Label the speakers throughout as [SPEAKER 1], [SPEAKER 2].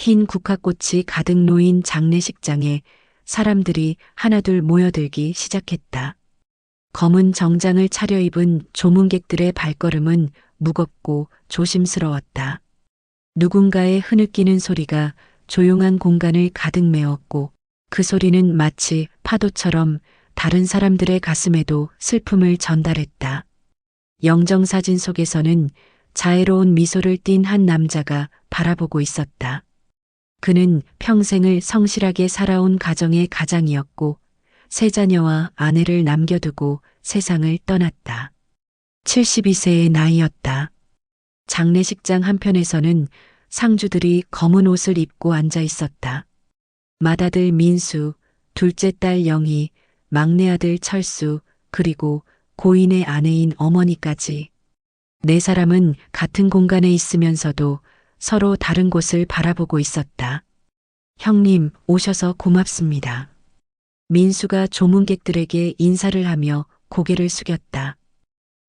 [SPEAKER 1] 흰 국화꽃이 가득 놓인 장례식장에 사람들이 하나둘 모여들기 시작했다. 검은 정장을 차려입은 조문객들의 발걸음은 무겁고 조심스러웠다. 누군가의 흐느끼는 소리가 조용한 공간을 가득 메웠고 그 소리는 마치 파도처럼 다른 사람들의 가슴에도 슬픔을 전달했다. 영정사진 속에서는 자애로운 미소를 띤 한 남자가 바라보고 있었다. 그는 평생을 성실하게 살아온 가정의 가장이었고 세 자녀와 아내를 남겨두고 세상을 떠났다. 72세의 나이였다. 장례식장 한편에서는 상주들이 검은 옷을 입고 앉아 있었다. 맏아들 민수, 둘째 딸 영희, 막내 아들 철수, 그리고 고인의 아내인 어머니까지. 네 사람은 같은 공간에 있으면서도 서로 다른 곳을 바라보고 있었다. 형님, 오셔서 고맙습니다. 민수가 조문객들에게 인사를 하며 고개를 숙였다.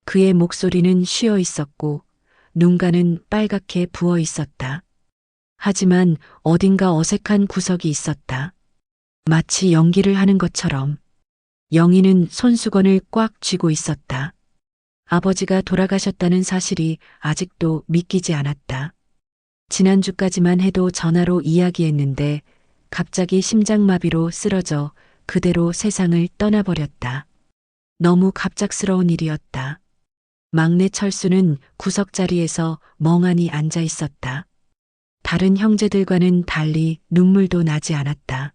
[SPEAKER 1] 그의 목소리는 쉬어 있었고 눈가는 빨갛게 부어 있었다. 하지만 어딘가 어색한 구석이 있었다. 마치 연기를 하는 것처럼. 영희는 손수건을 꽉 쥐고 있었다. 아버지가 돌아가셨다는 사실이 아직도 믿기지 않았다. 지난주까지만 해도 전화로 이야기했는데 갑자기 심장마비로 쓰러져 그대로 세상을 떠나버렸다. 너무 갑작스러운 일이었다. 막내 철수는 구석자리에서 멍하니 앉아 있었다. 다른 형제들과는 달리 눈물도 나지 않았다.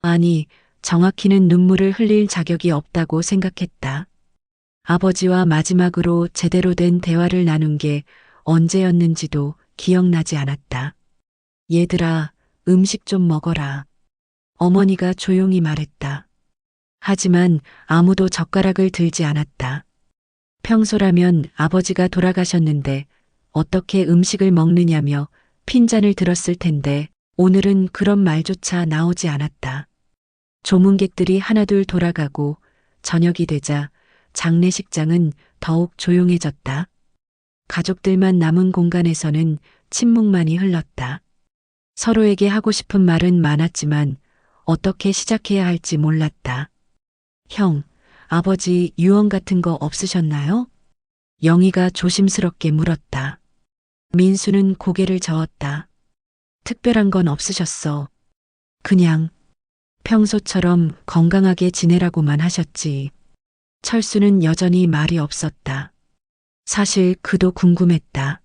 [SPEAKER 1] 아니, 정확히는 눈물을 흘릴 자격이 없다고 생각했다. 아버지와 마지막으로 제대로 된 대화를 나눈 게 언제였는지도 기억나지 않았다. 얘들아, 음식 좀 먹어라. 어머니가 조용히 말했다. 하지만 아무도 젓가락을 들지 않았다. 평소라면 아버지가 돌아가셨는데 어떻게 음식을 먹느냐며 핀잔을 들었을 텐데 오늘은 그런 말조차 나오지 않았다. 조문객들이 하나둘 돌아가고 저녁이 되자 장례식장은 더욱 조용해졌다. 가족들만 남은 공간에서는 침묵만이 흘렀다. 서로에게 하고 싶은 말은 많았지만 어떻게 시작해야 할지 몰랐다. 형, 아버지 유언 같은 거 없으셨나요? 영희가 조심스럽게 물었다. 민수는 고개를 저었다. 특별한 건 없으셨어. 그냥 평소처럼 건강하게 지내라고만 하셨지. 철수는 여전히 말이 없었다. 사실 그도 궁금했다.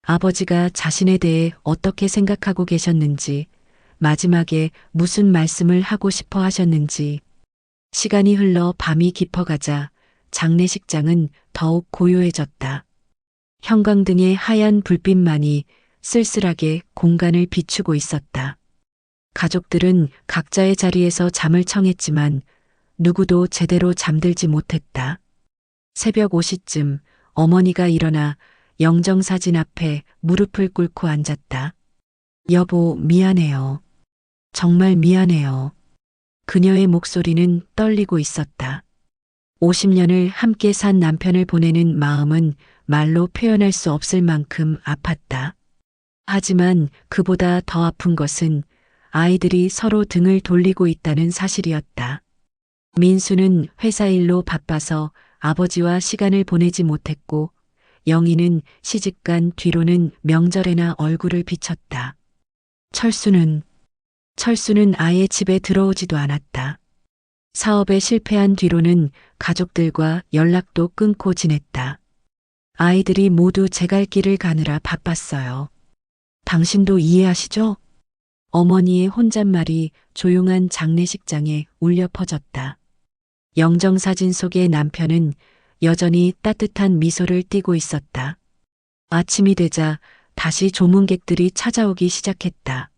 [SPEAKER 1] 아버지가 자신에 대해 어떻게 생각하고 계셨는지, 마지막에 무슨 말씀을 하고 싶어 하셨는지. 시간이 흘러 밤이 깊어가자 장례식장은 더욱 고요해졌다. 형광등의 하얀 불빛만이 쓸쓸하게 공간을 비추고 있었다. 가족들은 각자의 자리에서 잠을 청했지만 누구도 제대로 잠들지 못했다. 새벽 5시쯤 어머니가 일어나 영정사진 앞에 무릎을 꿇고 앉았다. 여보, 미안해요. 정말 미안해요. 그녀의 목소리는 떨리고 있었다. 50년을 함께 산 남편을 보내는 마음은 말로 표현할 수 없을 만큼 아팠다. 하지만 그보다 더 아픈 것은 아이들이 서로 등을 돌리고 있다는 사실이었다. 민수는 회사 일로 바빠서 아버지와 시간을 보내지 못했고 영희는 시집간 뒤로는 명절에나 얼굴을 비쳤다. 철수는 아예 집에 들어오지도 않았다. 사업에 실패한 뒤로는 가족들과 연락도 끊고 지냈다. 아이들이 모두 제 갈 길을 가느라 바빴어요. 당신도 이해하시죠? 어머니의 혼잣말이 조용한 장례식장에 울려 퍼졌다. 영정사진 속의 남편은 여전히 따뜻한 미소를 띠고 있었다. 아침이 되자 다시 조문객들이 찾아오기 시작했다.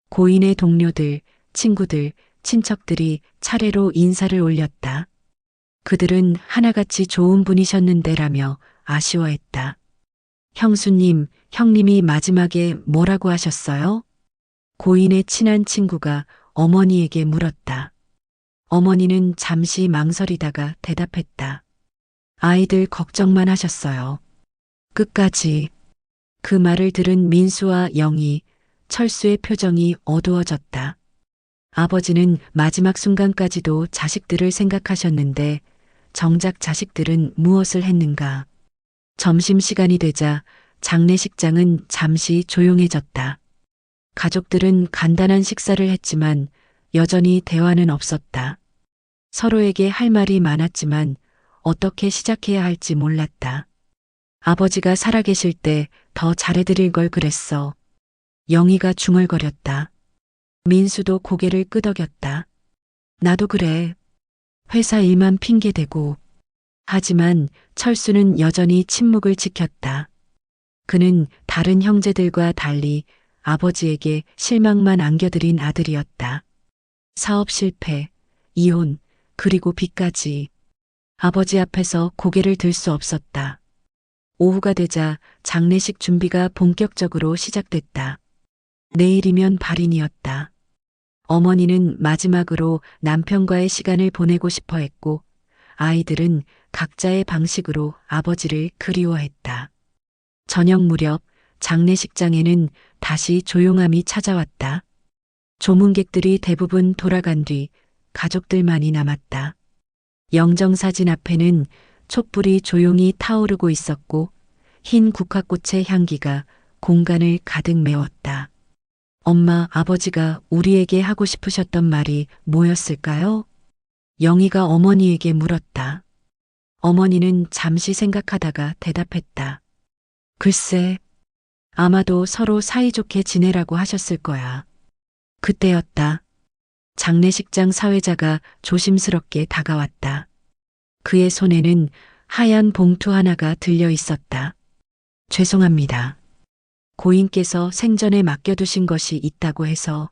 [SPEAKER 1] 고인의 동료들, 친구들, 친척들이 차례로 인사를 올렸다. 그들은 하나같이 좋은 분이셨는데라며 아쉬워했다. 형수님, 형님이 마지막에 뭐라고 하셨어요? 고인의 친한 친구가 어머니에게 물었다. 어머니는 잠시 망설이다가 대답했다. 아이들 걱정만 하셨어요. 끝까지. 그 말을 들은 민수와 영희, 철수의 표정이 어두워졌다. 아버지는 마지막 순간까지도 자식들을 생각하셨는데 정작 자식들은 무엇을 했는가? 점심시간이 되자 장례식장은 잠시 조용해졌다. 가족들은 간단한 식사를 했지만 여전히 대화는 없었다. 서로에게 할 말이 많았지만 어떻게 시작해야 할지 몰랐다. 아버지가 살아계실 때 더 잘해드릴 걸 그랬어. 영희가 중얼거렸다. 민수도 고개를 끄덕였다. 나도 그래. 회사 일만 핑계대고. 하지만 철수는 여전히 침묵을 지켰다. 그는 다른 형제들과 달리 아버지에게 실망만 안겨드린 아들이었다. 사업 실패, 이혼, 그리고 빚까지. 아버지 앞에서 고개를 들 수 없었다. 오후가 되자 장례식 준비가 본격적으로 시작됐다. 내일이면 발인이었다. 어머니는 마지막으로 남편과의 시간을 보내고 싶어 했고, 아이들은 각자의 방식으로 아버지를 그리워했다. 저녁 무렵 장례식장에는 다시 조용함이 찾아왔다. 조문객들이 대부분 돌아간 뒤 가족들만이 남았다. 영정사진 앞에는 촛불이 조용히 타오르고 있었고 흰 국화꽃의 향기가 공간을 가득 메웠다. 엄마, 아버지가 우리에게 하고 싶으셨던 말이 뭐였을까요? 영희가 어머니에게 물었다. 어머니는 잠시 생각하다가 대답했다. 글쎄, 아마도 서로 사이좋게 지내라고 하셨을 거야. 그때였다. 장례식장 사회자가 조심스럽게 다가왔다. 그의 손에는 하얀 봉투 하나가 들려 있었다. 죄송합니다. 고인께서 생전에 맡겨두신 것이 있다고 해서.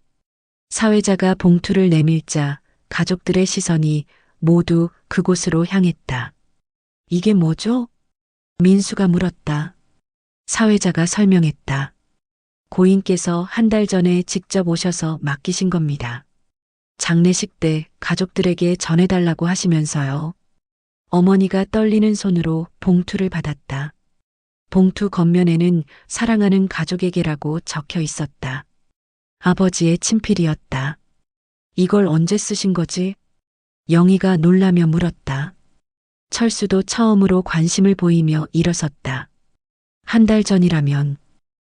[SPEAKER 1] 사회자가 봉투를 내밀자 가족들의 시선이 모두 그곳으로 향했다. 이게 뭐죠? 민수가 물었다. 사회자가 설명했다. 고인께서 한 달 전에 직접 오셔서 맡기신 겁니다. 장례식 때 가족들에게 전해달라고 하시면서요. 어머니가 떨리는 손으로 봉투를 받았다. 봉투 겉면에는 사랑하는 가족에게라고 적혀 있었다. 아버지의 친필이었다. 이걸 언제 쓰신 거지? 영희가 놀라며 물었다. 철수도 처음으로 관심을 보이며 일어섰다. 한 달 전이라면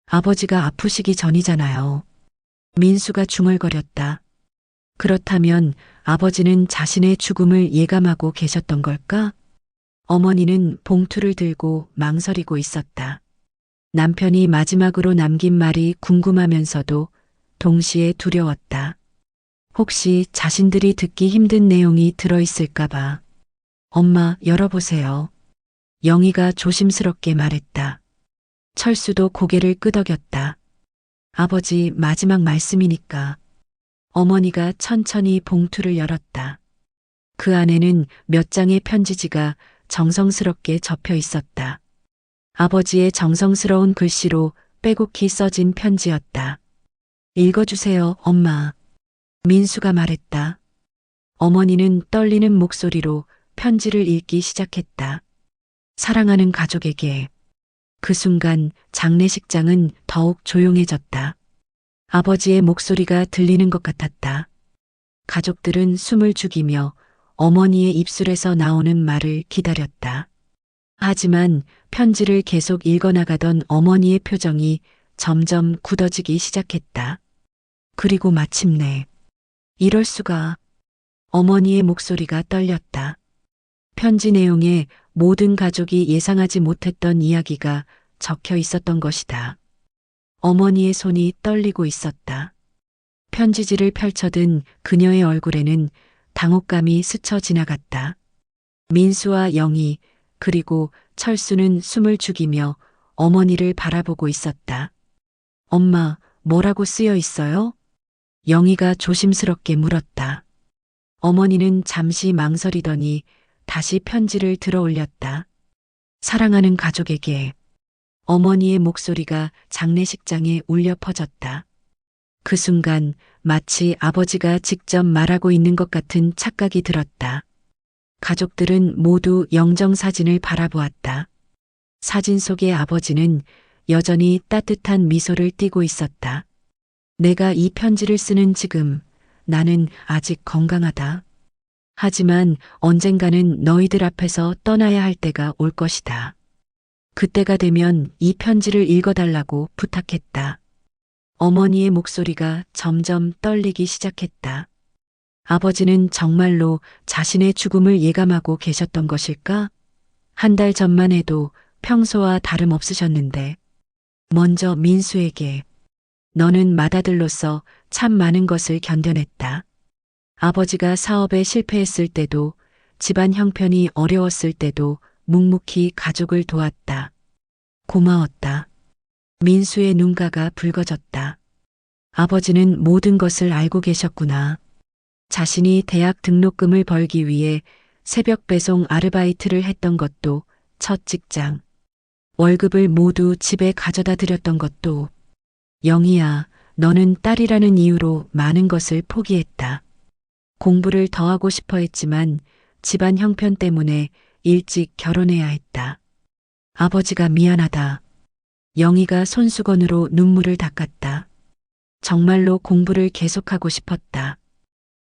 [SPEAKER 1] 아버지가 아프시기 전이잖아요. 민수가 중얼거렸다. 그렇다면 아버지는 자신의 죽음을 예감하고 계셨던 걸까? 어머니는 봉투를 들고 망설이고 있었다. 남편이 마지막으로 남긴 말이 궁금하면서도 동시에 두려웠다. 혹시 자신들이 듣기 힘든 내용이 들어있을까봐. 엄마, 열어보세요. 영희가 조심스럽게 말했다. 철수도 고개를 끄덕였다. 아버지 마지막 말씀이니까. 어머니가 천천히 봉투를 열었다. 그 안에는 몇 장의 편지지가 정성스럽게 접혀 있었다. 아버지의 정성스러운 글씨로 빼곡히 써진 편지였다. 읽어주세요, 엄마. 민수가 말했다. 어머니는 떨리는 목소리로 편지를 읽기 시작했다. 사랑하는 가족에게. 그 순간 장례식장은 더욱 조용해졌다. 아버지의 목소리가 들리는 것 같았다. 가족들은 숨을 죽이며 어머니의 입술에서 나오는 말을 기다렸다. 하지만 편지를 계속 읽어나가던 어머니의 표정이 점점 굳어지기 시작했다. 그리고 마침내 이럴 수가. 어머니의 목소리가 떨렸다. 편지 내용에 모든 가족이 예상하지 못했던 이야기가 적혀 있었던 것이다. 어머니의 손이 떨리고 있었다. 편지지를 펼쳐든 그녀의 얼굴에는 당혹감이 스쳐 지나갔다. 민수와 영희 그리고 철수는 숨을 죽이며 어머니를 바라보고 있었다. 엄마, 뭐라고 쓰여 있어요? 영희가 조심스럽게 물었다. 어머니는 잠시 망설이더니 다시 편지를 들어 올렸다. 사랑하는 가족에게. 어머니의 목소리가 장례식장에 울려 퍼졌다. 그 순간 마치 아버지가 직접 말하고 있는 것 같은 착각이 들었다. 가족들은 모두 영정사진을 바라보았다. 사진 속의 아버지는 여전히 따뜻한 미소를 띠고 있었다. 내가 이 편지를 쓰는 지금 나는 아직 건강하다. 하지만 언젠가는 너희들 앞에서 떠나야 할 때가 올 것이다. 그때가 되면 이 편지를 읽어달라고 부탁했다. 어머니의 목소리가 점점 떨리기 시작했다. 아버지는 정말로 자신의 죽음을 예감하고 계셨던 것일까? 한 달 전만 해도 평소와 다름없으셨는데, 먼저 민수에게 너는 맏아들로서 참 많은 것을 견뎌냈다. 아버지가 사업에 실패했을 때도, 집안 형편이 어려웠을 때도 묵묵히 가족을 도왔다. 고마웠다. 민수의 눈가가 붉어졌다. 아버지는 모든 것을 알고 계셨구나. 자신이 대학 등록금을 벌기 위해 새벽 배송 아르바이트를 했던 것도, 첫 직장. 월급을 모두 집에 가져다 드렸던 것도. 영희야, 너는 딸이라는 이유로 많은 것을 포기했다. 공부를 더 하고 싶어 했지만 집안 형편 때문에 일찍 결혼해야 했다. 아버지가 미안하다. 영희가 손수건으로 눈물을 닦았다. 정말로 공부를 계속하고 싶었다.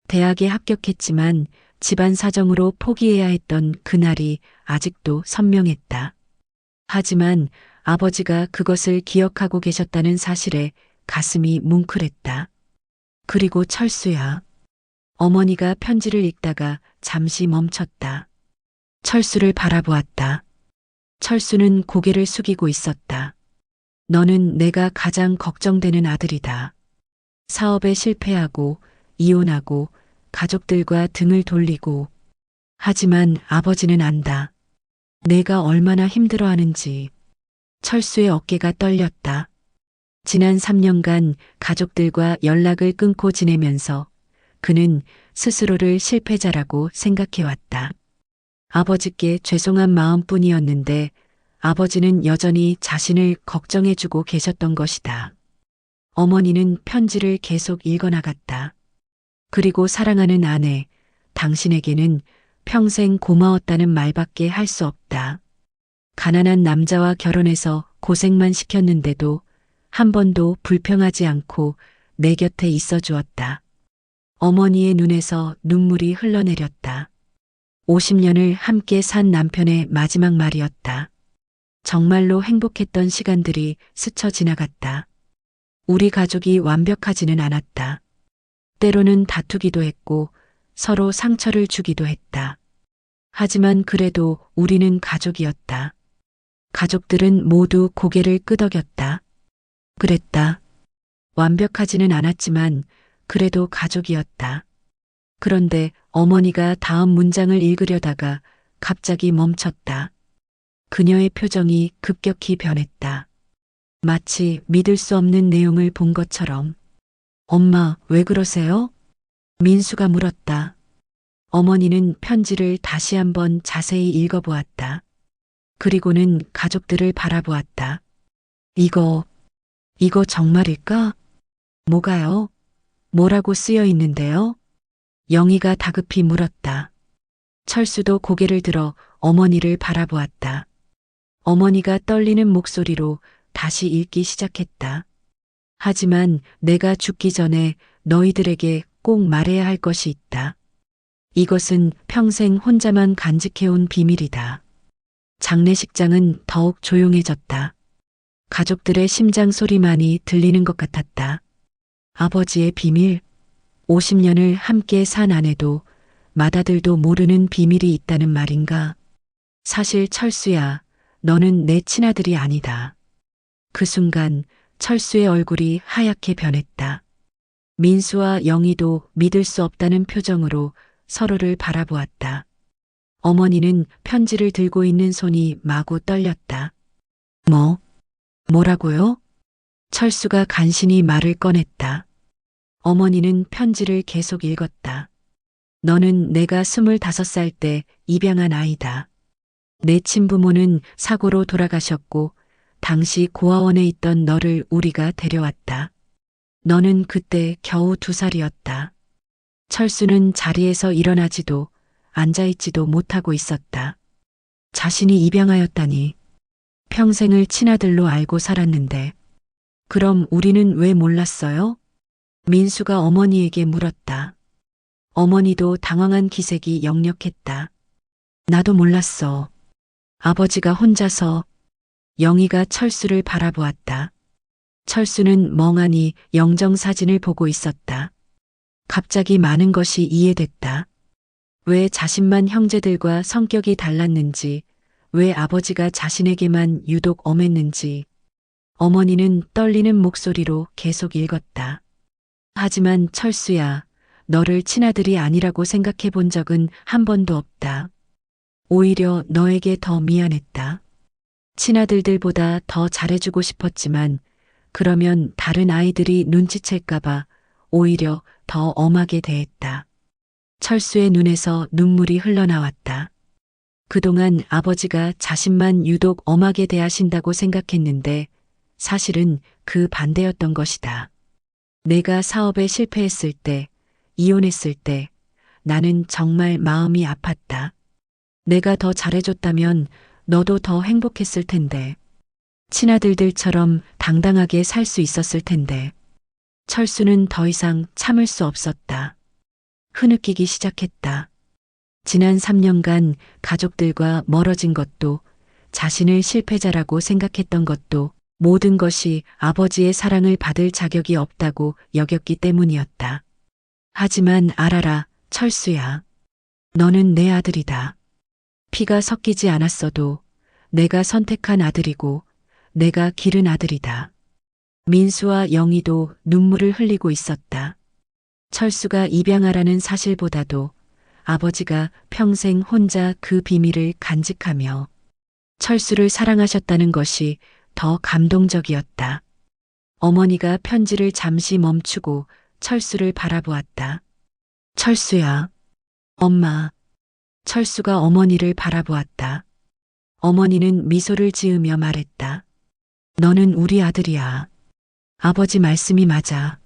[SPEAKER 1] 대학에 합격했지만 집안 사정으로 포기해야 했던 그날이 아직도 선명했다. 하지만 아버지가 그것을 기억하고 계셨다는 사실에 가슴이 뭉클했다. 그리고 철수야. 어머니가 편지를 읽다가 잠시 멈췄다. 철수를 바라보았다. 철수는 고개를 숙이고 있었다. 너는 내가 가장 걱정되는 아들이다. 사업에 실패하고 이혼하고 가족들과 등을 돌리고. 하지만 아버지는 안다. 내가 얼마나 힘들어하는지. 철수의 어깨가 떨렸다. 지난 3년간 가족들과 연락을 끊고 지내면서 그는 스스로를 실패자라고 생각해왔다. 아버지께 죄송한 마음뿐이었는데 아버지는 여전히 자신을 걱정해주고 계셨던 것이다. 어머니는 편지를 계속 읽어나갔다. 그리고 사랑하는 아내, 당신에게는 평생 고마웠다는 말밖에 할 수 없다. 가난한 남자와 결혼해서 고생만 시켰는데도 한 번도 불평하지 않고 내 곁에 있어 주었다. 어머니의 눈에서 눈물이 흘러내렸다. 50년을 함께 산 남편의 마지막 말이었다. 정말로 행복했던 시간들이 스쳐 지나갔다. 우리 가족이 완벽하지는 않았다. 때로는 다투기도 했고 서로 상처를 주기도 했다. 하지만 그래도 우리는 가족이었다. 가족들은 모두 고개를 끄덕였다. 그랬다. 완벽하지는 않았지만 그래도 가족이었다. 그런데 어머니가 다음 문장을 읽으려다가 갑자기 멈췄다. 그녀의 표정이 급격히 변했다. 마치 믿을 수 없는 내용을 본 것처럼. 엄마, 왜 그러세요? 민수가 물었다. 어머니는 편지를 다시 한번 자세히 읽어보았다. 그리고는 가족들을 바라보았다. 이거 정말일까? 뭐가요? 뭐라고 쓰여 있는데요? 영희가 다급히 물었다. 철수도 고개를 들어 어머니를 바라보았다. 어머니가 떨리는 목소리로 다시 읽기 시작했다. 하지만 내가 죽기 전에 너희들에게 꼭 말해야 할 것이 있다. 이것은 평생 혼자만 간직해온 비밀이다. 장례식장은 더욱 조용해졌다. 가족들의 심장 소리만이 들리는 것 같았다. 아버지의 비밀, 50년을 함께 산 아내도 맏아들도 모르는 비밀이 있다는 말인가? 사실 철수야, 너는 내 친아들이 아니다. 그 순간 철수의 얼굴이 하얗게 변했다. 민수와 영희도 믿을 수 없다는 표정으로 서로를 바라보았다. 어머니는 편지를 들고 있는 손이 마구 떨렸다. 뭐라고요? 철수가 간신히 말을 꺼냈다. 어머니는 편지를 계속 읽었다. 너는 내가 25살 때 입양한 아이다. 내 친부모는 사고로 돌아가셨고 당시 고아원에 있던 너를 우리가 데려왔다. 너는 그때 겨우 2살이었다. 철수는 자리에서 일어나지도 앉아있지도 못하고 있었다. 자신이 입양하였다니. 평생을 친아들로 알고 살았는데. 그럼 우리는 왜 몰랐어요? 민수가 어머니에게 물었다. 어머니도 당황한 기색이 역력했다. 나도 몰랐어. 아버지가 혼자서. 영희가 철수를 바라보았다. 철수는 멍하니 영정사진을 보고 있었다. 갑자기 많은 것이 이해됐다. 왜 자신만 형제들과 성격이 달랐는지, 왜 아버지가 자신에게만 유독 엄했는지. 어머니는 떨리는 목소리로 계속 읽었다. 하지만 철수야, 너를 친아들이 아니라고 생각해 본 적은 한 번도 없다. 오히려 너에게 더 미안했다. 친아들들보다 더 잘해주고 싶었지만 그러면 다른 아이들이 눈치챌까봐 오히려 더 엄하게 대했다. 철수의 눈에서 눈물이 흘러나왔다. 그동안 아버지가 자신만 유독 엄하게 대하신다고 생각했는데 사실은 그 반대였던 것이다. 내가 사업에 실패했을 때, 이혼했을 때 나는 정말 마음이 아팠다. 내가 더 잘해줬다면 너도 더 행복했을 텐데. 친아들들처럼 당당하게 살 수 있었을 텐데. 철수는 더 이상 참을 수 없었다. 흐느끼기 시작했다. 지난 3년간 가족들과 멀어진 것도, 자신을 실패자라고 생각했던 것도 모든 것이 아버지의 사랑을 받을 자격이 없다고 여겼기 때문이었다. 하지만 알아라, 철수야. 너는 내 아들이다. 피가 섞이지 않았어도 내가 선택한 아들이고 내가 기른 아들이다. 민수와 영희도 눈물을 흘리고 있었다. 철수가 입양하라는 사실보다도 아버지가 평생 혼자 그 비밀을 간직하며 철수를 사랑하셨다는 것이 더 감동적이었다. 어머니가 편지를 잠시 멈추고 철수를 바라보았다. 철수야. 엄마. 철수가 어머니를 바라보았다. 어머니는 미소를 지으며 말했다. 너는 우리 아들이야. 아버지 말씀이 맞아.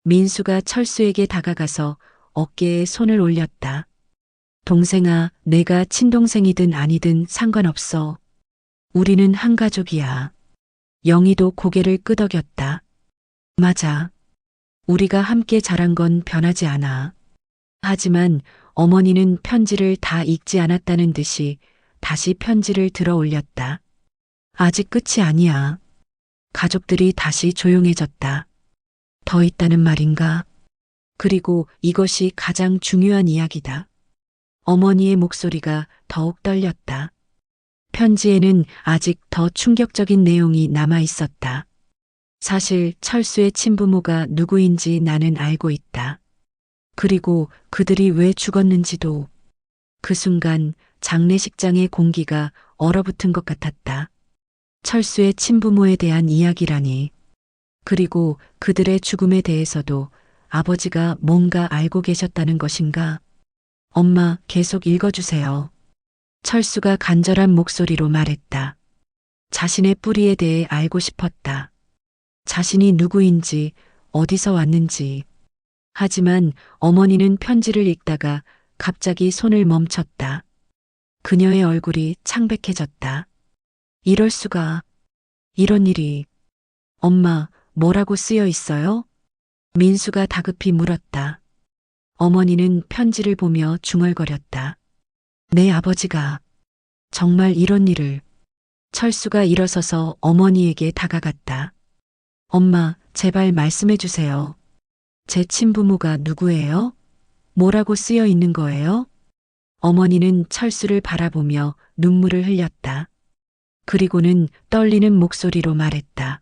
[SPEAKER 1] 민수가 철수에게 다가가서 어깨에 손을 올렸다. 동생아, 내가 친동생이든 아니든 상관없어. 우리는 한 가족이야. 영희도 고개를 끄덕였다. 맞아. 우리가 함께 자란 건 변하지 않아. 하지만 어머니는 편지를 다 읽지 않았다는 듯이 다시 편지를 들어 올렸다. 아직 끝이 아니야. 가족들이 다시 조용해졌다. 더 있다는 말인가? 그리고 이것이 가장 중요한 이야기다. 어머니의 목소리가 더욱 떨렸다. 편지에는 아직 더 충격적인 내용이 남아 있었다. 사실 철수의 친부모가 누구인지 나는 알고 있다. 그리고 그들이 왜 죽었는지도. 그 순간 장례식장의 공기가 얼어붙은 것 같았다. 철수의 친부모에 대한 이야기라니. 그리고 그들의 죽음에 대해서도 아버지가 뭔가 알고 계셨다는 것인가? 엄마, 계속 읽어주세요. 철수가 간절한 목소리로 말했다. 자신의 뿌리에 대해 알고 싶었다. 자신이 누구인지, 어디서 왔는지. 하지만 어머니는 편지를 읽다가 갑자기 손을 멈췄다. 그녀의 얼굴이 창백해졌다. 이럴 수가. 이런 일이. 엄마, 뭐라고 쓰여 있어요? 민수가 다급히 물었다. 어머니는 편지를 보며 중얼거렸다. 내 아버지가 정말 이런 일을. 철수가 일어서서 어머니에게 다가갔다. 엄마, 제발 말씀해 주세요. 제 친부모가 누구예요? 뭐라고 쓰여 있는 거예요? 어머니는 철수를 바라보며 눈물을 흘렸다. 그리고는 떨리는 목소리로 말했다.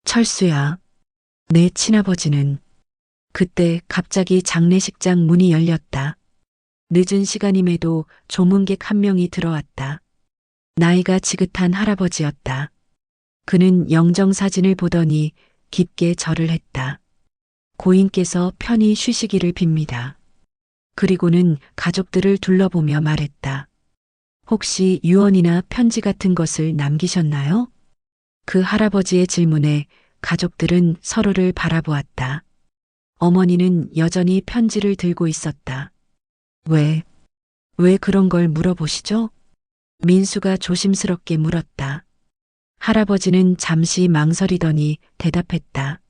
[SPEAKER 1] 철수야, 내 친아버지는. 그때 갑자기 장례식장 문이 열렸다. 늦은 시간임에도 조문객 한 명이 들어왔다. 나이가 지긋한 할아버지였다. 그는 영정사진을 보더니 깊게 절을 했다. 고인께서 편히 쉬시기를 빕니다. 그리고는 가족들을 둘러보며 말했다. 혹시 유언이나 편지 같은 것을 남기셨나요? 그 할아버지의 질문에 가족들은 서로를 바라보았다. 어머니는 여전히 편지를 들고 있었다. 왜 그런 걸 물어보시죠? 민수가 조심스럽게 물었다. 할아버지는 잠시 망설이더니 대답했다.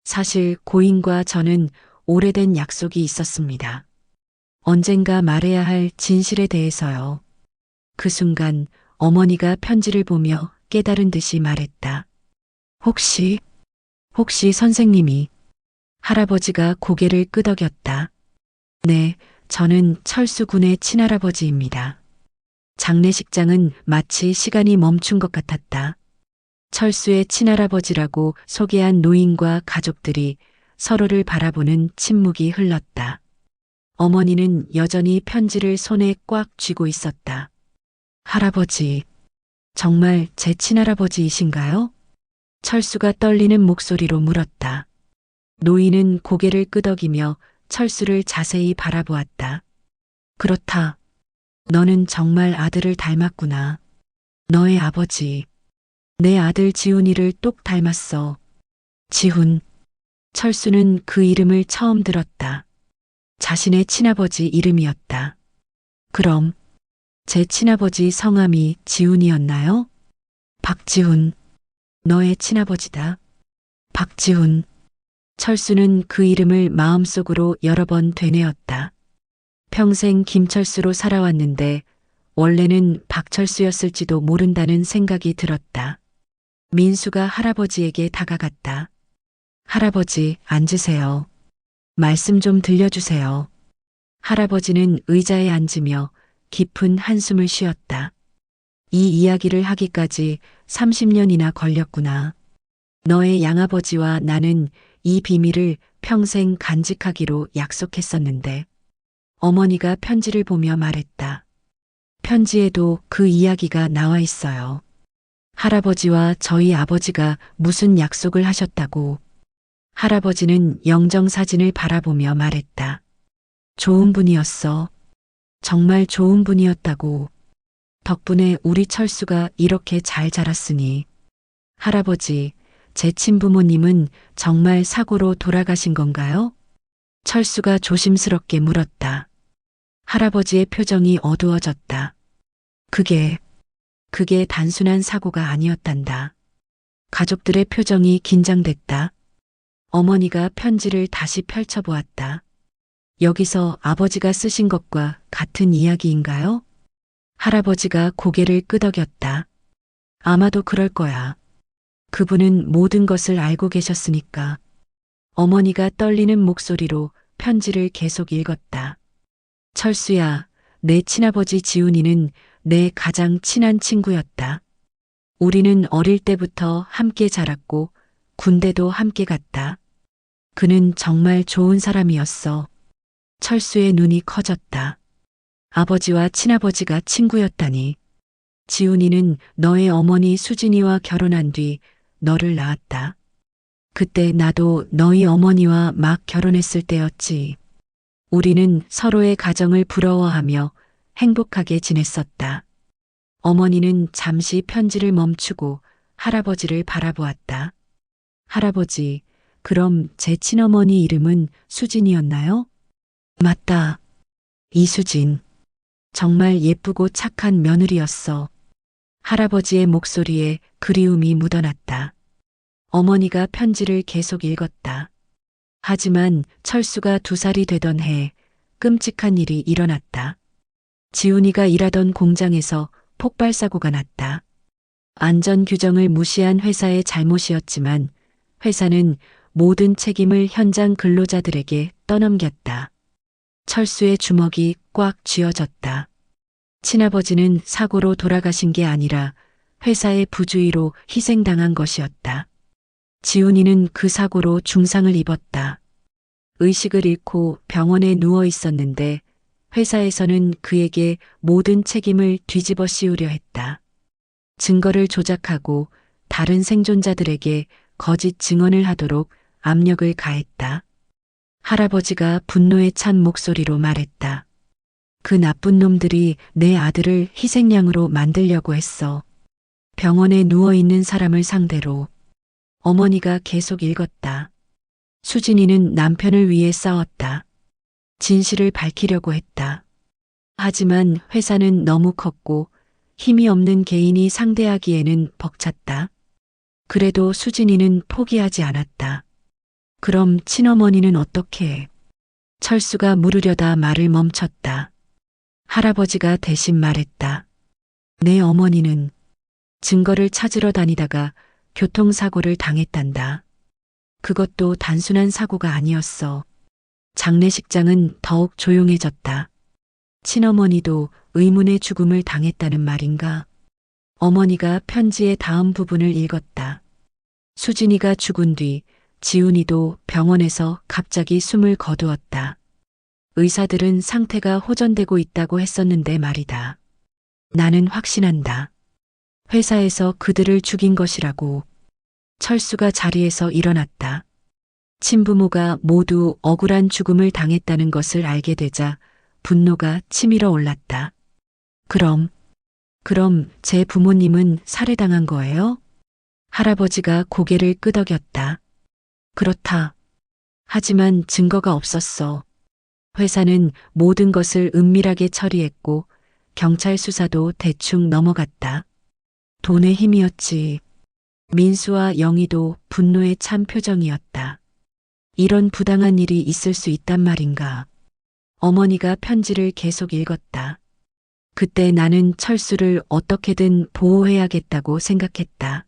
[SPEAKER 1] 사실 고인과 저는 오래된 약속이 있었습니다. 언젠가 말해야 할 진실에 대해서요. 그 순간 어머니가 편지를 보며 깨달은 듯이 말했다. 혹시, 혹시 선생님이. 할아버지가 고개를 끄덕였다. 네, 저는 철수 군의 친할아버지입니다. 장례식장은 마치 시간이 멈춘 것 같았다. 철수의 친할아버지라고 소개한 노인과 가족들이 서로를 바라보는 침묵이 흘렀다. 어머니는 여전히 편지를 손에 꽉 쥐고 있었다. 할아버지, 정말 제 친할아버지이신가요? 철수가 떨리는 목소리로 물었다. 노인은 고개를 끄덕이며 철수를 자세히 바라보았다. 그렇다. 너는 정말 아들을 닮았구나. 너의 아버지. 내 아들 지훈이를 똑 닮았어. 지훈. 철수는 그 이름을 처음 들었다. 자신의 친아버지 이름이었다. 그럼 제 친아버지 성함이 지훈이었나요? 박지훈. 너의 친아버지다. 박지훈. 철수는 그 이름을 마음속으로 여러 번 되뇌었다. 평생 김철수로 살아왔는데 원래는 박철수였을지도 모른다는 생각이 들었다. 민수가 할아버지에게 다가갔다. 할아버지, 앉으세요. 말씀 좀 들려주세요. 할아버지는 의자에 앉으며 깊은 한숨을 쉬었다. 이 이야기를 하기까지 30년이나 걸렸구나. 너의 양아버지와 나는 이 비밀을 평생 간직하기로 약속했었는데. 어머니가 편지를 보며 말했다. 편지에도 그 이야기가 나와 있어요. 할아버지와 저희 아버지가 무슨 약속을 하셨다고. 할아버지는 영정사진을 바라보며 말했다. 좋은 분이었어. 정말 좋은 분이었다고. 덕분에 우리 철수가 이렇게 잘 자랐으니. 할아버지, 제 친부모님은 정말 사고로 돌아가신 건가요? 철수가 조심스럽게 물었다. 할아버지의 표정이 어두워졌다. 그게 단순한 사고가 아니었단다. 가족들의 표정이 긴장됐다. 어머니가 편지를 다시 펼쳐보았다. 여기서 아버지가 쓰신 것과 같은 이야기인가요? 할아버지가 고개를 끄덕였다. 아마도 그럴 거야. 그분은 모든 것을 알고 계셨으니까. 어머니가 떨리는 목소리로 편지를 계속 읽었다. 철수야, 내 친아버지 지훈이는 내 가장 친한 친구였다. 우리는 어릴 때부터 함께 자랐고 군대도 함께 갔다. 그는 정말 좋은 사람이었어. 철수의 눈이 커졌다. 아버지와 친아버지가 친구였다니. 지훈이는 너의 어머니 수진이와 결혼한 뒤 너를 낳았다. 그때 나도 너희 어머니와 막 결혼했을 때였지. 우리는 서로의 가정을 부러워하며 행복하게 지냈었다. 어머니는 잠시 편지를 멈추고 할아버지를 바라보았다. 할아버지, 그럼 제 친어머니 이름은 수진이었나요? 맞다. 이수진. 정말 예쁘고 착한 며느리였어. 할아버지의 목소리에 그리움이 묻어났다. 어머니가 편지를 계속 읽었다. 하지만 철수가 2살이 되던 해 끔찍한 일이 일어났다. 지훈이가 일하던 공장에서 폭발 사고가 났다. 안전 규정을 무시한 회사의 잘못이었지만 회사는 모든 책임을 현장 근로자들에게 떠넘겼다. 철수의 주먹이 꽉 쥐어졌다. 친아버지는 사고로 돌아가신 게 아니라 회사의 부주의로 희생당한 것이었다. 지훈이는 그 사고로 중상을 입었다. 의식을 잃고 병원에 누워 있었는데 회사에서는 그에게 모든 책임을 뒤집어 씌우려 했다. 증거를 조작하고 다른 생존자들에게 거짓 증언을 하도록 압력을 가했다. 할아버지가 분노에 찬 목소리로 말했다. 그 나쁜 놈들이 내 아들을 희생양으로 만들려고 했어. 병원에 누워 있는 사람을 상대로. 어머니가 계속 읽었다. 수진이는 남편을 위해 싸웠다. 진실을 밝히려고 했다. 하지만 회사는 너무 컸고 힘이 없는 개인이 상대하기에는 벅찼다. 그래도 수진이는 포기하지 않았다. 그럼 친어머니는 어떻게 해? 철수가 물으려다 말을 멈췄다. 할아버지가 대신 말했다. 내 어머니는 증거를 찾으러 다니다가 교통사고를 당했단다. 그것도 단순한 사고가 아니었어. 장례식장은 더욱 조용해졌다. 친어머니도 의문의 죽음을 당했다는 말인가? 어머니가 편지의 다음 부분을 읽었다. 수진이가 죽은 뒤 지훈이도 병원에서 갑자기 숨을 거두었다. 의사들은 상태가 호전되고 있다고 했었는데 말이다. 나는 확신한다. 회사에서 그들을 죽인 것이라고. 철수가 자리에서 일어났다. 친부모가 모두 억울한 죽음을 당했다는 것을 알게 되자 분노가 치밀어 올랐다. 그럼 제 부모님은 살해당한 거예요? 할아버지가 고개를 끄덕였다. 그렇다. 하지만 증거가 없었어. 회사는 모든 것을 은밀하게 처리했고 경찰 수사도 대충 넘어갔다. 돈의 힘이었지. 민수와 영희도 분노에 찬 표정이었다. 이런 부당한 일이 있을 수 있단 말인가. 어머니가 편지를 계속 읽었다. 그때 나는 철수를 어떻게든 보호해야겠다고 생각했다.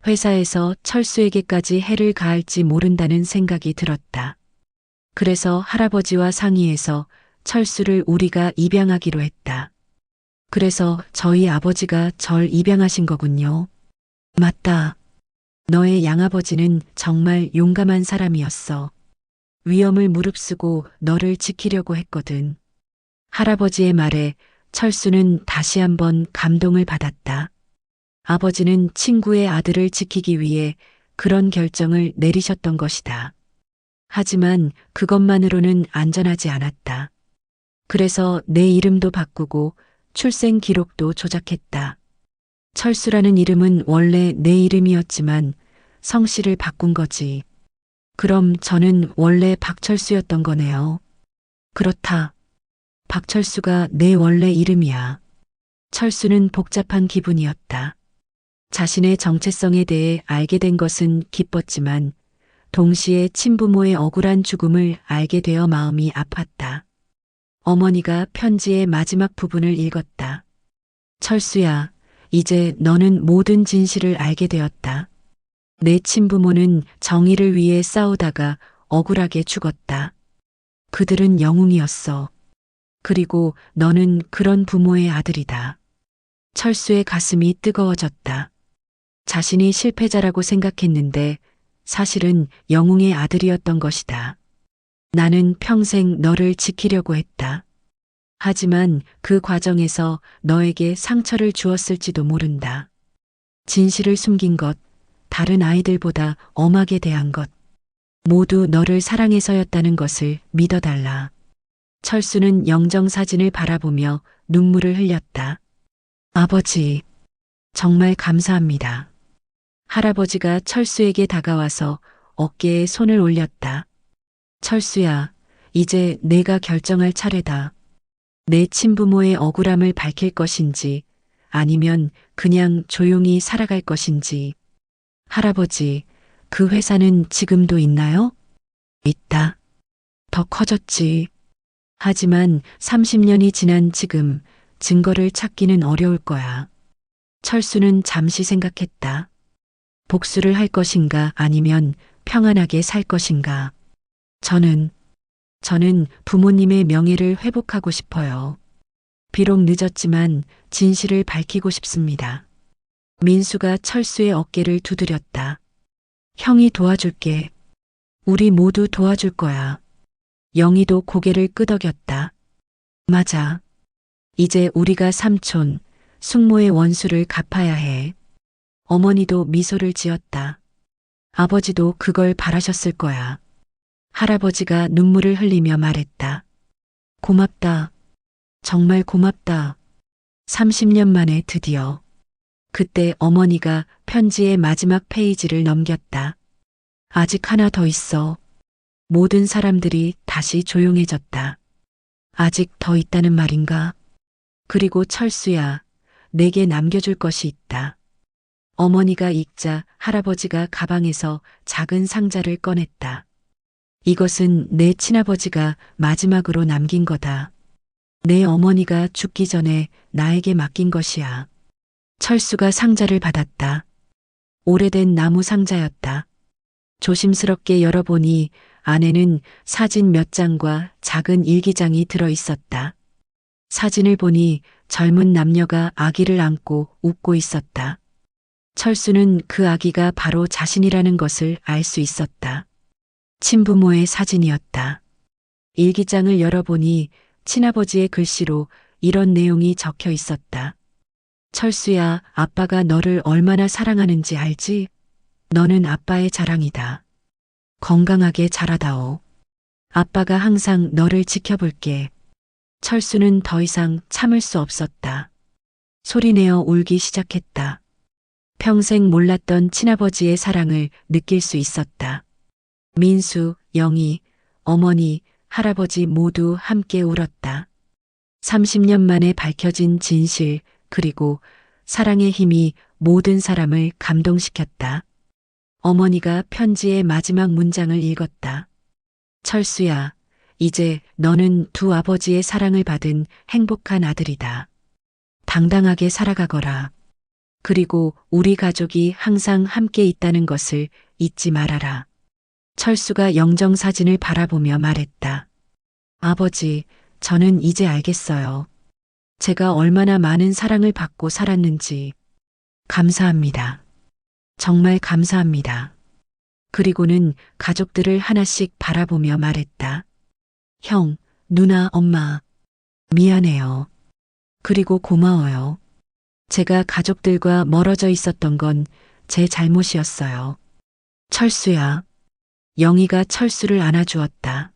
[SPEAKER 1] 회사에서 철수에게까지 해를 가할지 모른다는 생각이 들었다. 그래서 할아버지와 상의해서 철수를 우리가 입양하기로 했다. 그래서 저희 아버지가 절 입양하신 거군요. 맞다. 너의 양아버지는 정말 용감한 사람이었어. 위험을 무릅쓰고 너를 지키려고 했거든. 할아버지의 말에 철수는 다시 한번 감동을 받았다. 아버지는 친구의 아들을 지키기 위해 그런 결정을 내리셨던 것이다. 하지만 그것만으로는 안전하지 않았다. 그래서 내 이름도 바꾸고 출생 기록도 조작했다. 철수라는 이름은 원래 내 이름이었지만 성씨를 바꾼 거지. 그럼 저는 원래 박철수였던 거네요. 그렇다. 박철수가 내 원래 이름이야. 철수는 복잡한 기분이었다. 자신의 정체성에 대해 알게 된 것은 기뻤지만 동시에 친부모의 억울한 죽음을 알게 되어 마음이 아팠다. 어머니가 편지의 마지막 부분을 읽었다. 철수야, 이제 너는 모든 진실을 알게 되었다. 내 친부모는 정의를 위해 싸우다가 억울하게 죽었다. 그들은 영웅이었어. 그리고 너는 그런 부모의 아들이다. 철수의 가슴이 뜨거워졌다. 자신이 실패자라고 생각했는데 사실은 영웅의 아들이었던 것이다. 나는 평생 너를 지키려고 했다. 하지만 그 과정에서 너에게 상처를 주었을지도 모른다. 진실을 숨긴 것, 다른 아이들보다 엄하게 대한 것, 모두 너를 사랑해서였다는 것을 믿어달라. 철수는 영정사진을 바라보며 눈물을 흘렸다. 아버지, 정말 감사합니다. 할아버지가 철수에게 다가와서 어깨에 손을 올렸다. 철수야, 이제 내가 결정할 차례다. 내 친부모의 억울함을 밝힐 것인지 아니면 그냥 조용히 살아갈 것인지. 할아버지, 그 회사는 지금도 있나요? 있다. 더 커졌지. 하지만 30년이 지난 지금 증거를 찾기는 어려울 거야. 철수는 잠시 생각했다. 복수를 할 것인가 아니면 평안하게 살 것인가. 저는 부모님의 명예를 회복하고 싶어요. 비록 늦었지만 진실을 밝히고 싶습니다. 민수가 철수의 어깨를 두드렸다. 형이 도와줄게. 우리 모두 도와줄 거야. 영희도 고개를 끄덕였다. 맞아. 이제 우리가 삼촌, 숙모의 원수를 갚아야 해. 어머니도 미소를 지었다. 아버지도 그걸 바라셨을 거야. 할아버지가 눈물을 흘리며 말했다. 고맙다. 정말 고맙다. 30년 만에 드디어. 그때 어머니가 편지의 마지막 페이지를 넘겼다. 아직 하나 더 있어. 모든 사람들이 다시 조용해졌다. 아직 더 있다는 말인가? 그리고 철수야, 내게 남겨줄 것이 있다. 어머니가 읽자 할아버지가 가방에서 작은 상자를 꺼냈다. 이것은 내 친아버지가 마지막으로 남긴 거다. 내 어머니가 죽기 전에 나에게 맡긴 것이야. 철수가 상자를 받았다. 오래된 나무 상자였다. 조심스럽게 열어보니 안에는 사진 몇 장과 작은 일기장이 들어 있었다. 사진을 보니 젊은 남녀가 아기를 안고 웃고 있었다. 철수는 그 아기가 바로 자신이라는 것을 알 수 있었다. 친부모의 사진이었다. 일기장을 열어보니 친아버지의 글씨로 이런 내용이 적혀 있었다. 철수야, 아빠가 너를 얼마나 사랑하는지 알지? 너는 아빠의 자랑이다. 건강하게 자라다오. 아빠가 항상 너를 지켜볼게. 철수는 더 이상 참을 수 없었다. 소리내어 울기 시작했다. 평생 몰랐던 친아버지의 사랑을 느낄 수 있었다. 민수, 영희, 어머니, 할아버지 모두 함께 울었다. 30년 만에 밝혀진 진실, 그리고 사랑의 힘이 모든 사람을 감동시켰다. 어머니가 편지의 마지막 문장을 읽었다. 철수야, 이제 너는 두 아버지의 사랑을 받은 행복한 아들이다. 당당하게 살아가거라. 그리고 우리 가족이 항상 함께 있다는 것을 잊지 말아라. 철수가 영정사진을 바라보며 말했다. 아버지, 저는 이제 알겠어요. 제가 얼마나 많은 사랑을 받고 살았는지. 감사합니다. 정말 감사합니다. 그리고는 가족들을 하나씩 바라보며 말했다. 형, 누나, 엄마. 미안해요. 그리고 고마워요. 제가 가족들과 멀어져 있었던 건 제 잘못이었어요. 철수야. 영희가 철수를 안아주었다.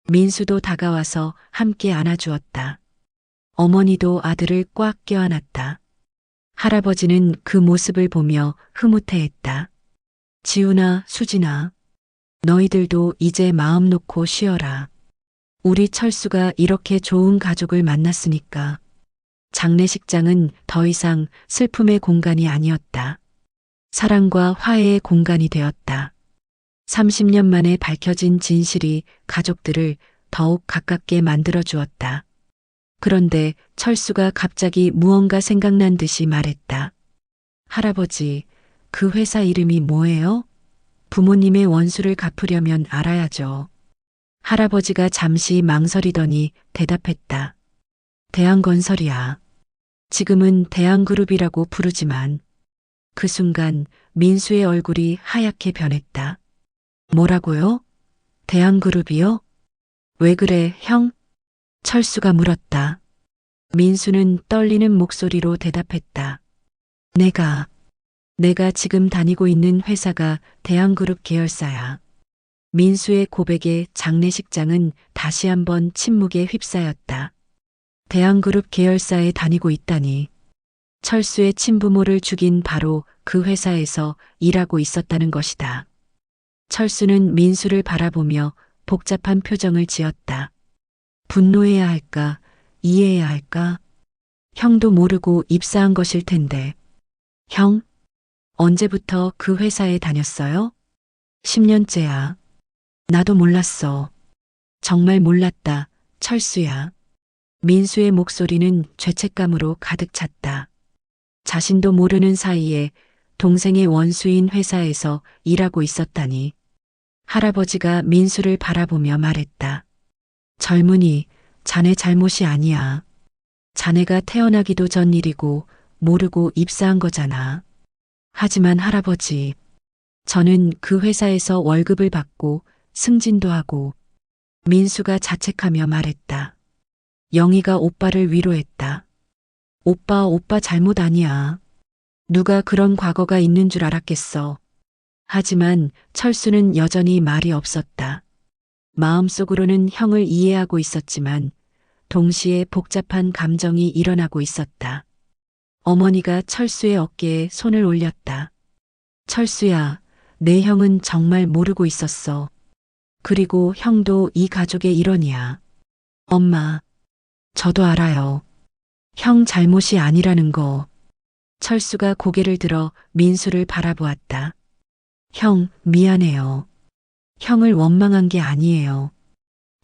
[SPEAKER 1] 민수도 다가와서 함께 안아주었다. 어머니도 아들을 꽉 껴안았다. 할아버지는 그 모습을 보며 흐뭇해했다. 지훈아, 수진아, 너희들도 이제 마음 놓고 쉬어라. 우리 철수가 이렇게 좋은 가족을 만났으니까. 장례식장은 더 이상 슬픔의 공간이 아니었다. 사랑과 화해의 공간이 되었다. 30년 만에 밝혀진 진실이 가족들을 더욱 가깝게 만들어 주었다. 그런데 철수가 갑자기 무언가 생각난 듯이 말했다. 할아버지, 그 회사 이름이 뭐예요? 부모님의 원수를 갚으려면 알아야죠. 할아버지가 잠시 망설이더니 대답했다. 대한건설이야. 지금은 대한그룹이라고 부르지만 그 순간 민수의 얼굴이 하얗게 변했다. 뭐라고요? 대한그룹이요? 왜 그래, 형? 철수가 물었다. 민수는 떨리는 목소리로 대답했다. 내가 지금 다니고 있는 회사가 대한그룹 계열사야. 민수의 고백에 장례식장은 다시 한번 침묵에 휩싸였다. 대한그룹 계열사에 다니고 있다니. 철수의 친부모를 죽인 바로 그 회사에서 일하고 있었다는 것이다. 철수는 민수를 바라보며 복잡한 표정을 지었다. 분노해야 할까? 이해해야 할까? 형도 모르고 입사한 것일 텐데. 형? 언제부터 그 회사에 다녔어요? 10년째야. 나도 몰랐어. 정말 몰랐다, 철수야. 민수의 목소리는 죄책감으로 가득 찼다. 자신도 모르는 사이에 동생의 원수인 회사에서 일하고 있었다니. 할아버지가 민수를 바라보며 말했다. 젊은이, 자네 잘못이 아니야. 자네가 태어나기도 전 일이고 모르고 입사한 거잖아. 하지만 할아버지, 저는 그 회사에서 월급을 받고 승진도 하고. 민수가 자책하며 말했다. 영희가 오빠를 위로했다. 오빠 잘못 아니야. 누가 그런 과거가 있는 줄 알았겠어. 하지만 철수는 여전히 말이 없었다. 마음속으로는 형을 이해하고 있었지만 동시에 복잡한 감정이 일어나고 있었다. 어머니가 철수의 어깨에 손을 올렸다. 철수야, 내 형은 정말 모르고 있었어. 그리고 형도 이 가족의 일원이야. 엄마, 저도 알아요. 형 잘못이 아니라는 거. 철수가 고개를 들어 민수를 바라보았다. 형, 미안해요. 형을 원망한 게 아니에요.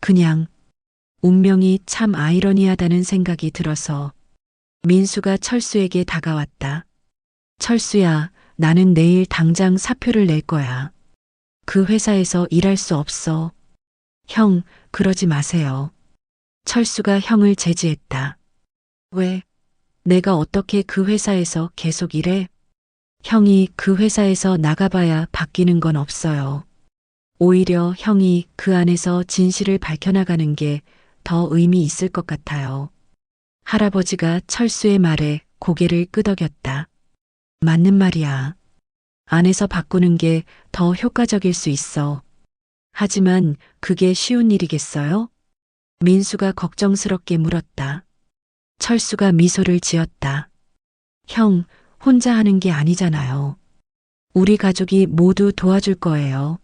[SPEAKER 1] 그냥 운명이 참 아이러니하다는 생각이 들어서. 민수가 철수에게 다가왔다. 철수야, 나는 내일 당장 사표를 낼 거야. 그 회사에서 일할 수 없어. 형, 그러지 마세요. 철수가 형을 제지했다. 왜? 내가 어떻게 그 회사에서 계속 일해? 형이 그 회사에서 나가봐야 바뀌는 건 없어요. 오히려 형이 그 안에서 진실을 밝혀나가는 게 더 의미 있을 것 같아요. 할아버지가 철수의 말에 고개를 끄덕였다. 맞는 말이야. 안에서 바꾸는 게 더 효과적일 수 있어. 하지만 그게 쉬운 일이겠어요? 민수가 걱정스럽게 물었다. 철수가 미소를 지었다. 형, 혼자 하는 게 아니잖아요. 우리 가족이 모두 도와줄 거예요.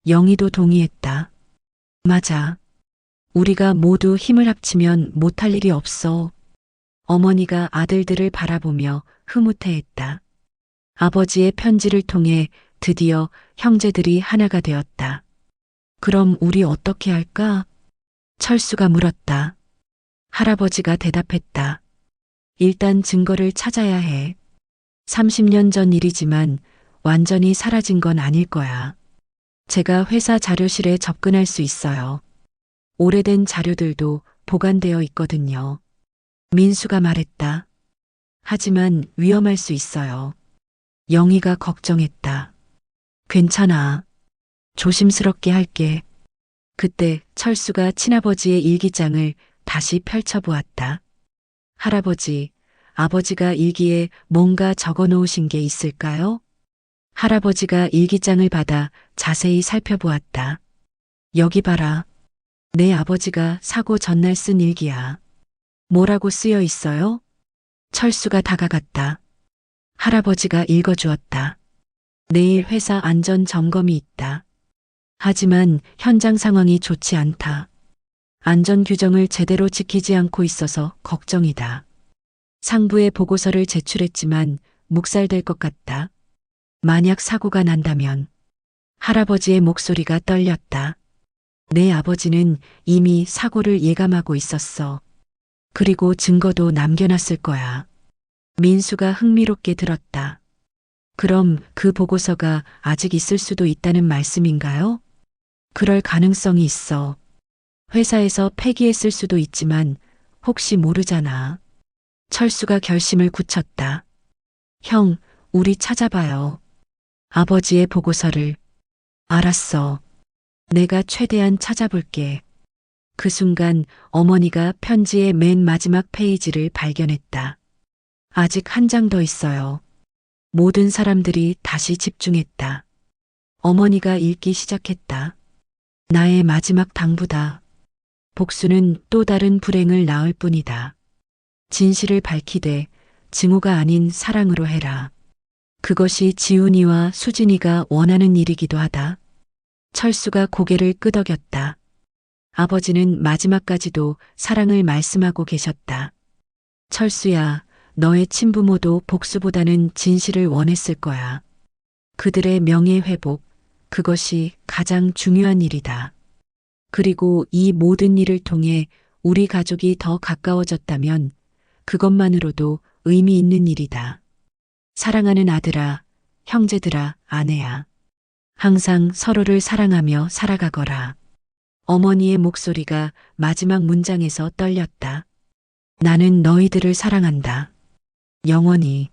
[SPEAKER 1] 영희도 동의했다. 맞아. 우리가 모두 힘을 합치면 못할 일이 없어. 어머니가 아들들을 바라보며 흐뭇해했다. 아버지의 편지를 통해 드디어 형제들이 하나가 되었다. 그럼 우리 어떻게 할까? 철수가 물었다. 할아버지가 대답했다. 일단 증거를 찾아야 해. 30년 전 일이지만 완전히 사라진 건 아닐 거야. 제가 회사 자료실에 접근할 수 있어요. 오래된 자료들도 보관되어 있거든요. 민수가 말했다. 하지만 위험할 수 있어요. 영희가 걱정했다. 괜찮아. 조심스럽게 할게. 그때 철수가 친아버지의 일기장을 다시 펼쳐보았다. 할아버지, 아버지가 일기에 뭔가 적어 놓으신 게 있을까요? 할아버지가 일기장을 받아 자세히 살펴보았다. 여기 봐라. 내 아버지가 사고 전날 쓴 일기야. 뭐라고 쓰여 있어요? 철수가 다가갔다. 할아버지가 읽어주었다. 내일 회사 안전 점검이 있다. 하지만 현장 상황이 좋지 않다. 안전 규정을 제대로 지키지 않고 있어서 걱정이다. 상부에 보고서를 제출했지만 묵살될 것 같다. 만약 사고가 난다면. 할아버지의 목소리가 떨렸다. 내 아버지는 이미 사고를 예감하고 있었어. 그리고 증거도 남겨놨을 거야. 민수가 흥미롭게 들었다. 그럼 그 보고서가 아직 있을 수도 있다는 말씀인가요? 그럴 가능성이 있어. 회사에서 폐기했을 수도 있지만 혹시 모르잖아. 철수가 결심을 굳혔다. 형, 우리 찾아봐요. 아버지의 보고서를. 알았어. 내가 최대한 찾아볼게. 그 순간 어머니가 편지의 맨 마지막 페이지를 발견했다. 아직 한 장 더 있어요. 모든 사람들이 다시 집중했다. 어머니가 읽기 시작했다. 나의 마지막 당부다. 복수는 또 다른 불행을 낳을 뿐이다. 진실을 밝히되 증오가 아닌 사랑으로 해라. 그것이 지훈이와 수진이가 원하는 일이기도 하다. 철수가 고개를 끄덕였다. 아버지는 마지막까지도 사랑을 말씀하고 계셨다. 철수야, 너의 친부모도 복수보다는 진실을 원했을 거야. 그들의 명예 회복, 그것이 가장 중요한 일이다. 그리고 이 모든 일을 통해 우리 가족이 더 가까워졌다면 그것만으로도 의미 있는 일이다. 사랑하는 아들아, 형제들아, 아내야. 항상 서로를 사랑하며 살아가거라. 어머니의 목소리가 마지막 문장에서 떨렸다. 나는 너희들을 사랑한다. 영원히.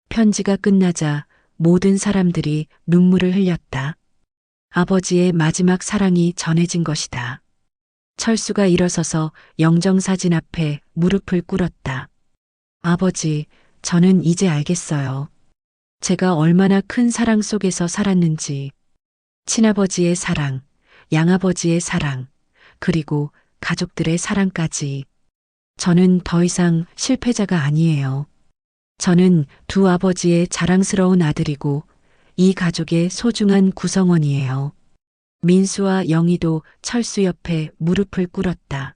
[SPEAKER 1] 편지가 끝나자 모든 사람들이 눈물을 흘렸다. 아버지의 마지막 사랑이 전해진 것이다. 철수가 일어서서 영정사진 앞에 무릎을 꿇었다. 아버지, 저는 이제 알겠어요. 제가 얼마나 큰 사랑 속에서 살았는지. 친아버지의 사랑, 양아버지의 사랑, 그리고 가족들의 사랑까지. 저는 더 이상 실패자가 아니에요. 저는 두 아버지의 자랑스러운 아들이고 이 가족의 소중한 구성원이에요. 민수와 영희도 철수 옆에 무릎을 꿇었다.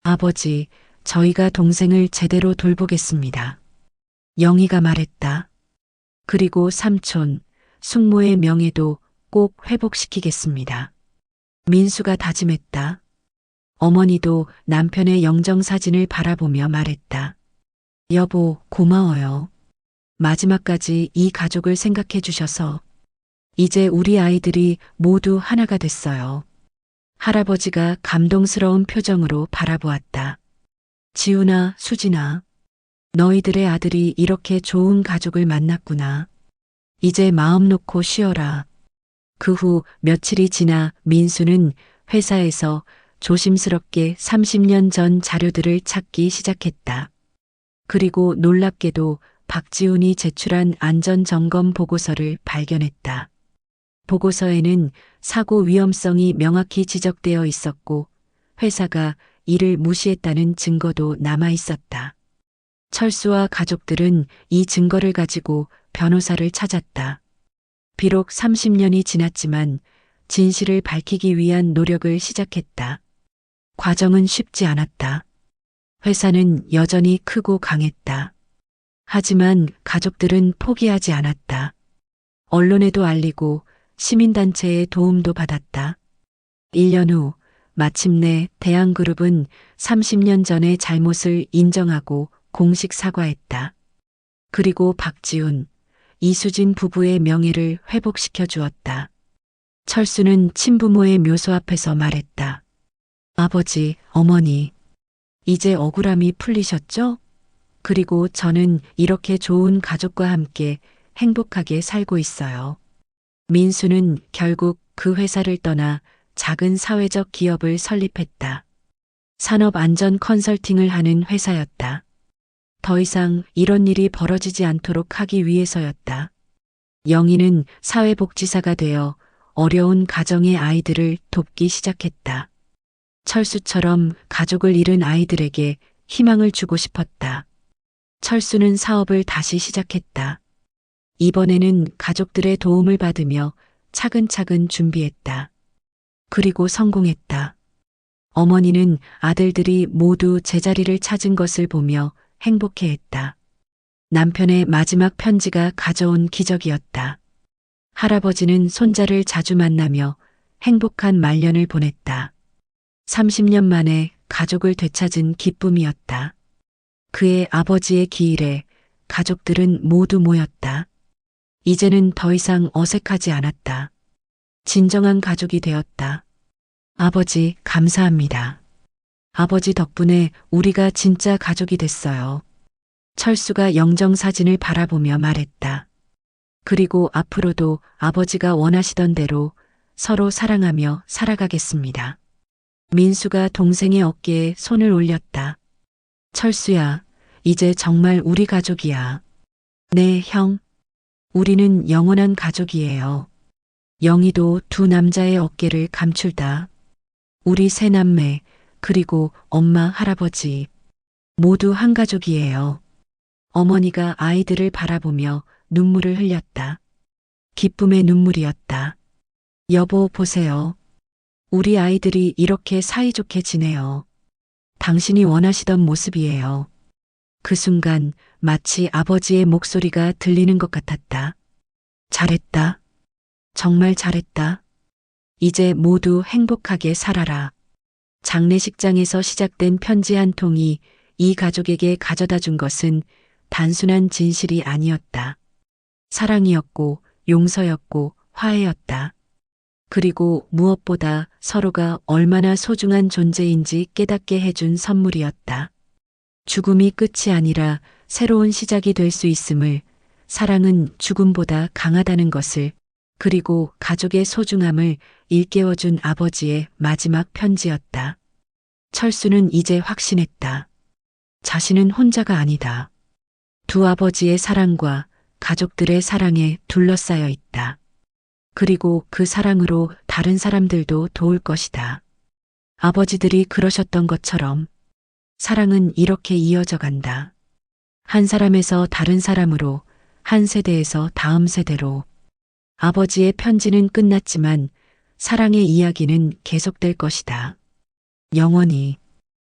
[SPEAKER 1] 아버지, 저희가 동생을 제대로 돌보겠습니다. 영희가 말했다. 그리고 삼촌, 숙모의 명예도 꼭 회복시키겠습니다. 민수가 다짐했다. 어머니도 남편의 영정사진을 바라보며 말했다. 여보, 고마워요. 마지막까지 이 가족을 생각해 주셔서. 이제 우리 아이들이 모두 하나가 됐어요. 할아버지가 감동스러운 표정으로 바라보았다. 지훈아, 수진아, 너희들의 아들이 이렇게 좋은 가족을 만났구나. 이제 마음 놓고 쉬어라. 그 후 며칠이 지나 민수는 회사에서 조심스럽게 30년 전 자료들을 찾기 시작했다. 그리고 놀랍게도 박지훈이 제출한 안전점검 보고서를 발견했다. 보고서에는 사고 위험성이 명확히 지적되어 있었고 회사가 이를 무시했다는 증거도 남아 있었다. 철수와 가족들은 이 증거를 가지고 변호사를 찾았다. 비록 30년이 지났지만 진실을 밝히기 위한 노력을 시작했다. 과정은 쉽지 않았다. 회사는 여전히 크고 강했다. 하지만 가족들은 포기하지 않았다. 언론에도 알리고 시민단체의 도움도 받았다. 1년 후 마침내 대한그룹은 30년 전의 잘못을 인정하고 공식 사과했다. 그리고 박지훈, 이수진 부부의 명예를 회복시켜 주었다. 철수는 친부모의 묘소 앞에서 말했다. 아버지, 어머니, 이제 억울함이 풀리셨죠? 그리고 저는 이렇게 좋은 가족과 함께 행복하게 살고 있어요. 민수는 결국 그 회사를 떠나 작은 사회적 기업을 설립했다. 산업안전 컨설팅을 하는 회사였다. 더 이상 이런 일이 벌어지지 않도록 하기 위해서였다. 영희는 사회복지사가 되어 어려운 가정의 아이들을 돕기 시작했다. 철수처럼 가족을 잃은 아이들에게 희망을 주고 싶었다. 철수는 사업을 다시 시작했다. 이번에는 가족들의 도움을 받으며 차근차근 준비했다. 그리고 성공했다. 어머니는 아들들이 모두 제자리를 찾은 것을 보며 행복해했다. 남편의 마지막 편지가 가져온 기적이었다. 할아버지는 손자를 자주 만나며 행복한 말년을 보냈다. 30년 만에 가족을 되찾은 기쁨이었다. 그의 아버지의 기일에 가족들은 모두 모였다. 이제는 더 이상 어색하지 않았다. 진정한 가족이 되었다. 아버지, 감사합니다. 아버지 덕분에 우리가 진짜 가족이 됐어요. 철수가 영정사진을 바라보며 말했다. 그리고 앞으로도 아버지가 원하시던 대로 서로 사랑하며 살아가겠습니다. 민수가 동생의 어깨에 손을 올렸다. 철수야, 이제 정말 우리 가족이야. 네, 형. 우리는 영원한 가족이에요. 영희도 두 남자의 어깨를 감출다. 우리 세 남매, 그리고 엄마, 할아버지. 모두 한 가족이에요. 어머니가 아이들을 바라보며 눈물을 흘렸다. 기쁨의 눈물이었다. 여보, 보세요. 우리 아이들이 이렇게 사이좋게 지내요. 당신이 원하시던 모습이에요. 그 순간 마치 아버지의 목소리가 들리는 것 같았다. 잘했다. 정말 잘했다. 이제 모두 행복하게 살아라. 장례식장에서 시작된 편지 한 통이 이 가족에게 가져다 준 것은 단순한 진실이 아니었다. 사랑이었고 용서였고 화해였다. 그리고 무엇보다 서로가 얼마나 소중한 존재인지 깨닫게 해준 선물이었다. 죽음이 끝이 아니라 새로운 시작이 될 수 있음을, 사랑은 죽음보다 강하다는 것을, 그리고 가족의 소중함을 일깨워준 아버지의 마지막 편지였다. 철수는 이제 확신했다. 자신은 혼자가 아니다. 두 아버지의 사랑과 가족들의 사랑에 둘러싸여 있다. 그리고 그 사랑으로 다른 사람들도 도울 것이다. 아버지들이 그러셨던 것처럼 사랑은 이렇게 이어져 간다. 한 사람에서 다른 사람으로, 한 세대에서 다음 세대로. 아버지의 편지는 끝났지만 사랑의 이야기는 계속될 것이다. 영원히.